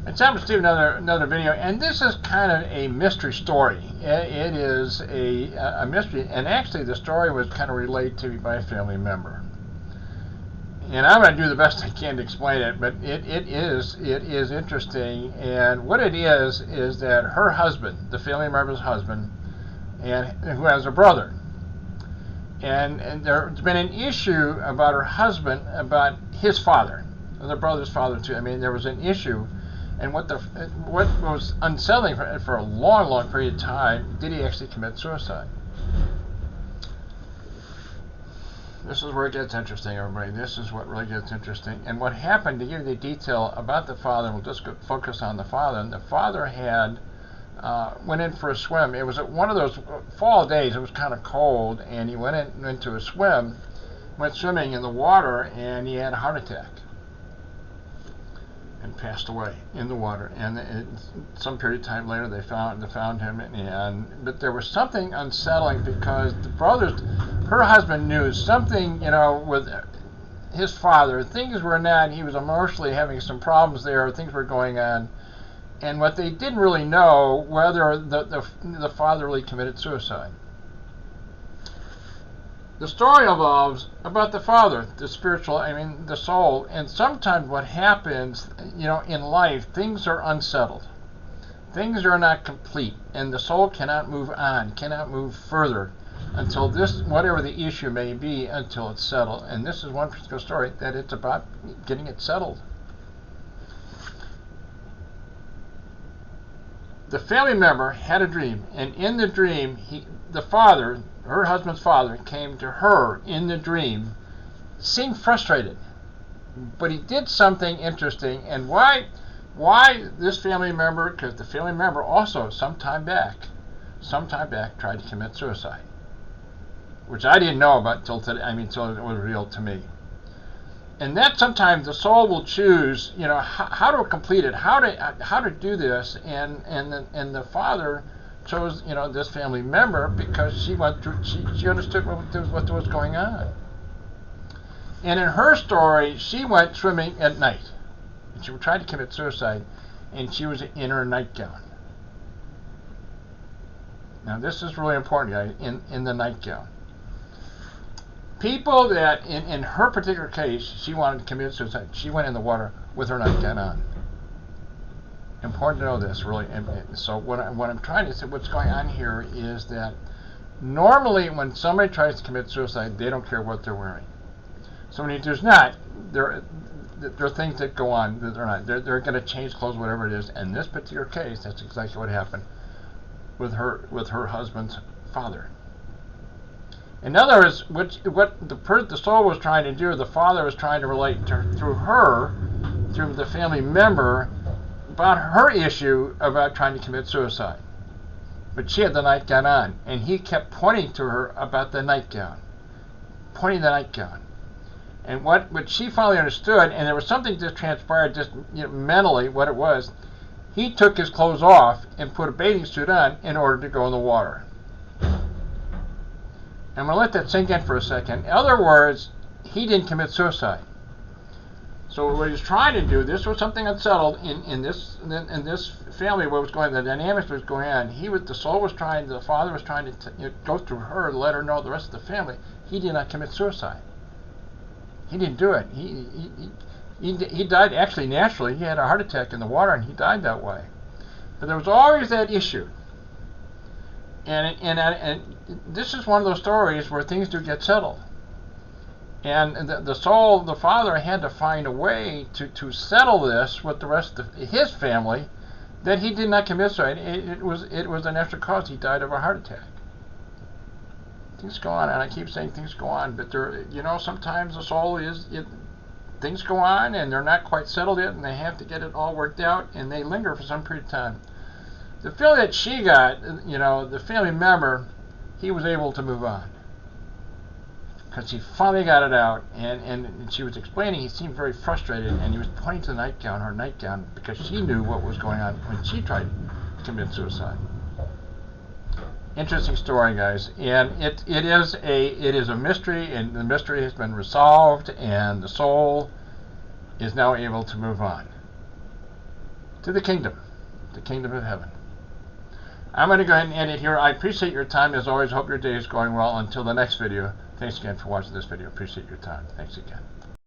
It's time to do another video, and this is kind of a mystery story. It is a mystery, and actually the story was kind of relayed to me by a family member. And I'm going to do the best I can to explain it, but it is interesting. And what it is that her husband, the family member's husband, and who has a brother, and there's been an issue about her husband, about his father, the brother's father too. I mean, there was an issue. And what was unsettling for a long period of time, did he actually commit suicide? This is where it gets interesting, everybody. This is what really gets interesting. And what happened, to give you the detail about the father, and we'll just focus on the father. And the father had went in for a swim. It was at one of those fall days. It was kind of cold, and he went into a swim, went swimming in the water, and he had a heart attack and passed away in the water. And some period of time later, they found him. But there was something unsettling, because her husband knew something, with his father. Things were not. He was emotionally having some problems there. Things were going on, and what they didn't really know, whether the father really committed suicide. The story evolves about the father, the soul, and sometimes what happens, in life, things are unsettled. Things are not complete, and the soul cannot move on, cannot move further until whatever the issue may be, until it's settled. And this is one particular story that it's about getting it settled. The family member had a dream, and in the dream, her husband's father, came to her in the dream, seemed frustrated, but he did something interesting. And why this family member? Because the family member also sometime back tried to commit suicide, which I didn't know about until today. Until it was revealed to me. And that sometimes the soul will choose, how to complete it, how to do this, and the father chose, this family member, because she understood what was going on. And in her story, she went swimming at night, and she tried to commit suicide, and she was in her nightgown. Now this is really important, guys. In the nightgown. People that, in her particular case, she wanted to commit suicide. She went in the water with her nightgown on. Important to know this, really. And so what I'm trying to say, what's going on here is that normally when somebody tries to commit suicide, they don't care what they're wearing. So when there's not, there are things that go on that they're not. They're going to change clothes, whatever it is. In this particular case, that's exactly what happened with her husband's father. In other words, what the soul was trying to do, the father was trying to relate through the family member, about her issue about trying to commit suicide. But she had the nightgown on, and he kept pointing to her about the nightgown, pointing the nightgown. And what she finally understood, and there was something that transpired just mentally, what it was, he took his clothes off and put a bathing suit on in order to go in the water. I'm going to let that sink in for a second. In other words, he didn't commit suicide. So what he's trying to do, this was something unsettled in this family, what was going on, the dynamics was going on. The father was trying to go through her to let her know the rest of the family. He did not commit suicide. He didn't do it. He died actually naturally. He had a heart attack in the water, and he died that way. But there was always that issue. And this is one of those stories where things do get settled. And the father had to find a way to settle this with the rest of his family, that he did not commit suicide. It was a natural cause. He died of a heart attack. Things go on, and I keep saying things go on, but sometimes the soul things go on, and they're not quite settled yet, and they have to get it all worked out, and they linger for some period of time. The feeling that she got, the family member, he was able to move on, because he finally got it out, and she was explaining, he seemed very frustrated, and he was pointing to her nightgown, because she knew what was going on when she tried to commit suicide. Interesting story, guys, and it is a mystery, and the mystery has been resolved, and the soul is now able to move on. to the kingdom of heaven. I'm going to go ahead and end it here. I appreciate your time as always. Hope your day is going well. Until the next video, thanks again for watching this video. Appreciate your time. Thanks again.